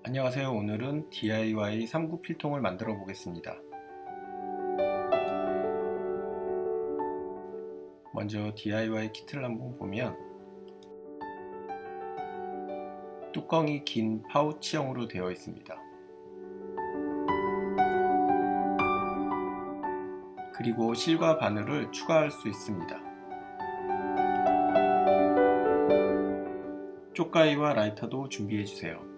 안녕하세요. 오늘은 DIY 3구 필통을 만들어 보겠습니다. 먼저 DIY 키트를 한번 보면 뚜껑이 긴 파우치형으로 되어 있습니다. 그리고 실과 바늘을 추가할 수 있습니다. 쪽가위와 라이터도 준비해 주세요.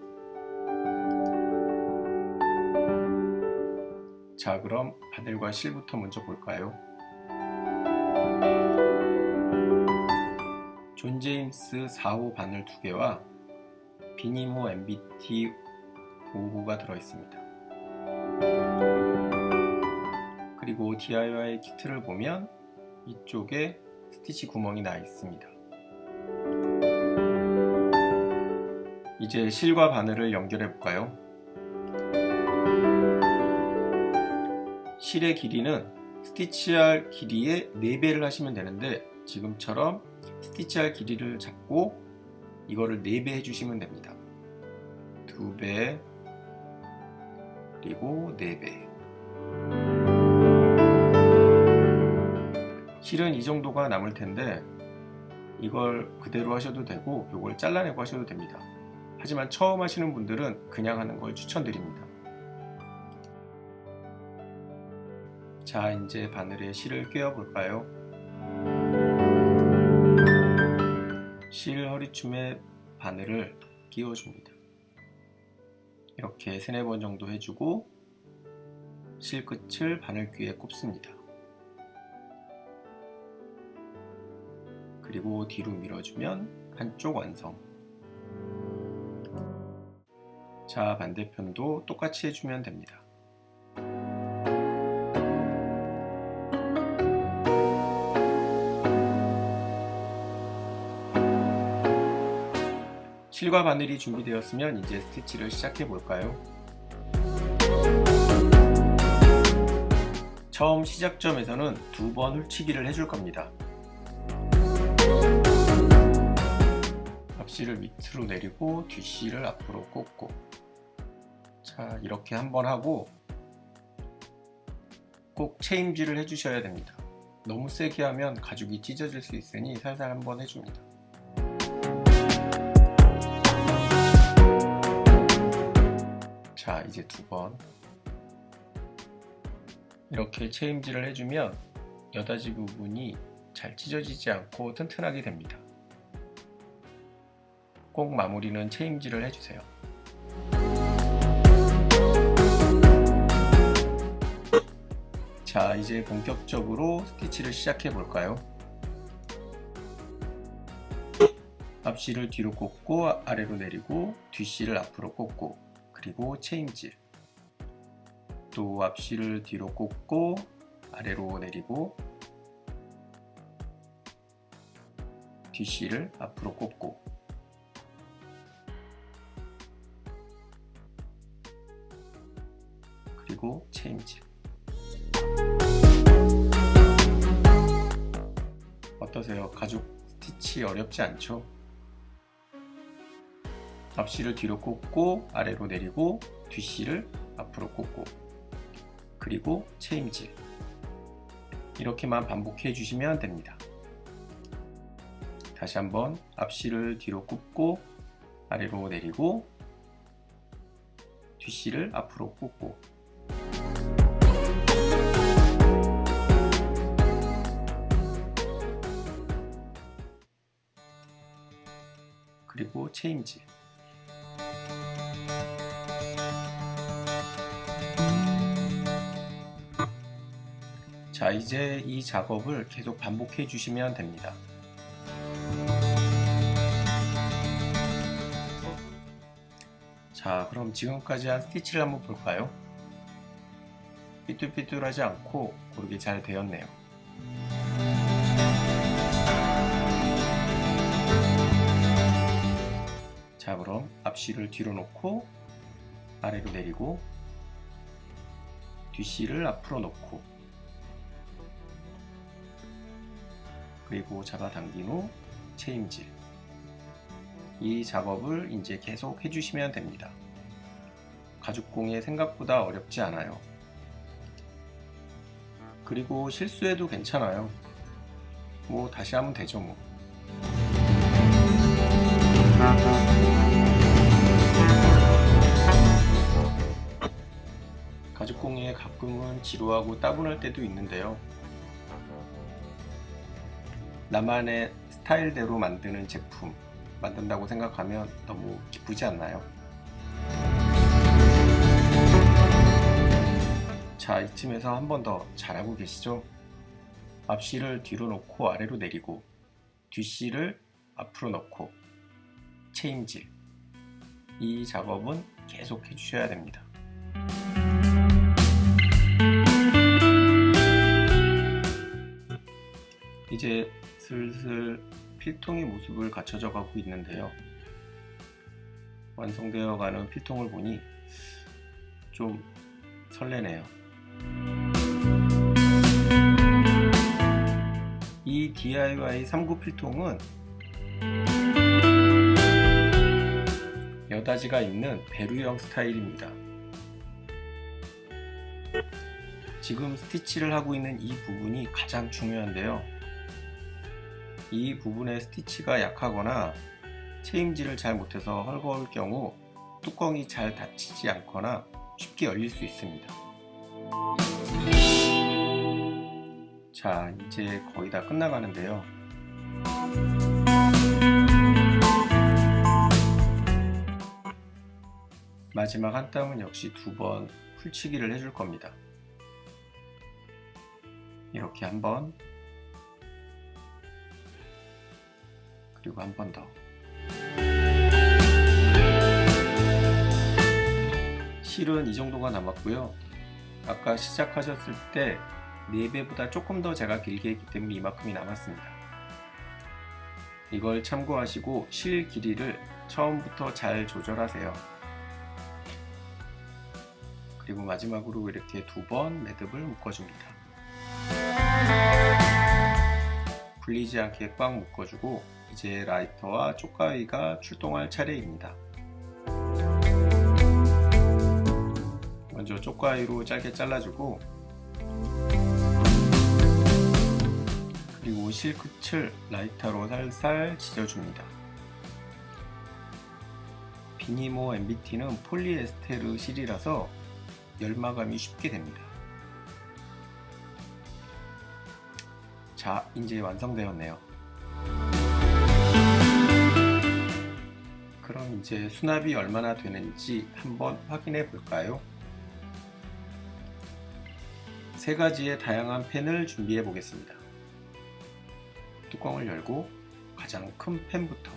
자, 그럼 바늘과 실부터 먼저 볼까요? 존 제임스 4호 바늘 2개와 비니모 MBT 5호가 들어있습니다. 그리고 DIY 키트를 보면 이쪽에 스티치 구멍이 나 있습니다. 이제 실과 바늘을 연결해 볼까요? 실의 길이는 스티치할 길이의 4배를 하시면 되는데 지금처럼 스티치할 길이를 잡고 이거를 4배 해주시면 됩니다. 2배 그리고 4배. 실은 이 정도가 남을 텐데 이걸 그대로 하셔도 되고 이걸 잘라내고 하셔도 됩니다. 하지만 처음 하시는 분들은 그냥 하는 걸 추천드립니다. 자, 이제 바늘에 실을 꿰어 볼까요? 실 허리춤에 바늘을 끼워줍니다. 이렇게 3-4번 정도 해주고 실 끝을 바늘귀에 꼽습니다. 그리고 뒤로 밀어주면 한쪽 완성. 자, 반대편도 똑같이 해주면 됩니다. 실과 바늘이 준비되었으면 이제 스티치를 시작해 볼까요? 처음 시작점에서는 2번 훌치기를 해줄 겁니다. 앞실을 밑으로 내리고 뒷실을 앞으로 꽂고, 자, 이렇게 한번 하고 꼭 체임질을 해주셔야 됩니다. 너무 세게 하면 가죽이 찢어질 수 있으니 살살 한번 해줍니다. 자, 이제 2번 이렇게 체임질을 해주면 여닫이 부분이 잘 찢어지지 않고 튼튼하게 됩니다. 꼭 마무리는 체임질을 해주세요. 자, 이제 본격적으로 스티치를 시작해 볼까요? 앞실을 뒤로 꽂고 아래로 내리고 뒷실을 앞으로 꽂고 그리고 체임질, 또 앞실을 뒤로 꽂고 아래로 내리고 뒷실을 앞으로 꽂고 그리고 체임질. 어떠세요? 가죽 스티치 어렵지 않죠? 앞실을 뒤로 꽂고 아래로 내리고 뒷실을 앞으로 꽂고 그리고 체임질. 이렇게만 반복해 주시면 됩니다. 다시 한번 앞실을 뒤로 꽂고 아래로 내리고 뒷실을 앞으로 꽂고 그리고 체임질. 자, 이제 이 작업을 계속 반복해 주시면 됩니다. 자, 그럼 지금까지 한 스티치를 한번 볼까요? 삐뚤삐뚤하지 않고 고르게 잘 되었네요. 자, 그럼 앞실을 뒤로 놓고 아래로 내리고 뒷실을 앞으로 놓고 그리고 잡아당긴 후 체임질. 이 작업을 이제 계속 해주시면 됩니다. 가죽공예 생각보다 어렵지 않아요. 그리고 실수해도 괜찮아요. 뭐 다시 하면 되죠 뭐. 가죽공예 가끔은 지루하고 따분할 때도 있는데요. 나만의 스타일대로 만드는 제품 만든다고 생각하면 너무 기쁘지 않나요? 자, 이쯤에서 한 번 더 잘하고 계시죠? 앞실을 뒤로 놓고 아래로 내리고 뒷실을 앞으로 넣고 체인질, 이 작업은 계속 해주셔야 됩니다. 이제 슬슬 필통의 모습을 갖춰져 가고 있는데요. 완성되어 가는 필통을 보니 좀 설레네요. 이 DIY 3구 필통은 여다지가 있는 베르형 스타일입니다. 지금 스티치를 하고 있는 이 부분이 가장 중요한데요. 이 부분의 스티치가 약하거나 체임질을 잘 못해서 헐거울 경우 뚜껑이 잘 닫히지 않거나 쉽게 열릴 수 있습니다. 자, 이제 거의 다 끝나가는데요. 마지막 한 땀은 역시 2번 풀치기를 해줄 겁니다. 이렇게 한 번, 그리고 한 번 더. 실은 이 정도가 남았고요. 아까 시작하셨을 때 4배보다 조금 더 제가 길게 했기 때문에 이만큼이 남았습니다. 이걸 참고하시고 실 길이를 처음부터 잘 조절하세요. 그리고 마지막으로 이렇게 2번 매듭을 묶어줍니다. 풀리지 않게 꽉 묶어주고 이제 라이터와 쪽가위가 출동할 차례입니다. 먼저 쪽가위로 짧게 잘라주고 그리고 실 끝을 라이터로 살살 지져줍니다. 비니모 MBT는 폴리에스테르 실이라서 열마감이 쉽게 됩니다. 자, 이제 완성되었네요. 그럼 이제 수납이 얼마나 되는지 한번 확인해 볼까요? 3가지의 다양한 펜을 준비해 보겠습니다. 뚜껑을 열고 가장 큰 펜부터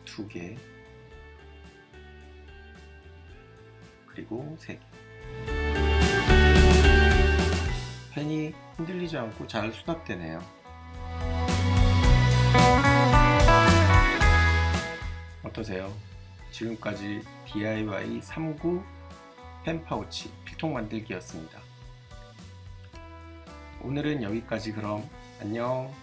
2개, 그리고 3개. 펜이 흔들리지 않고 잘 수납되네요. 어떠세요? 지금까지 DIY 3구 펜 파우치 필통 만들기였습니다. 오늘은 여기까지. 그럼 안녕.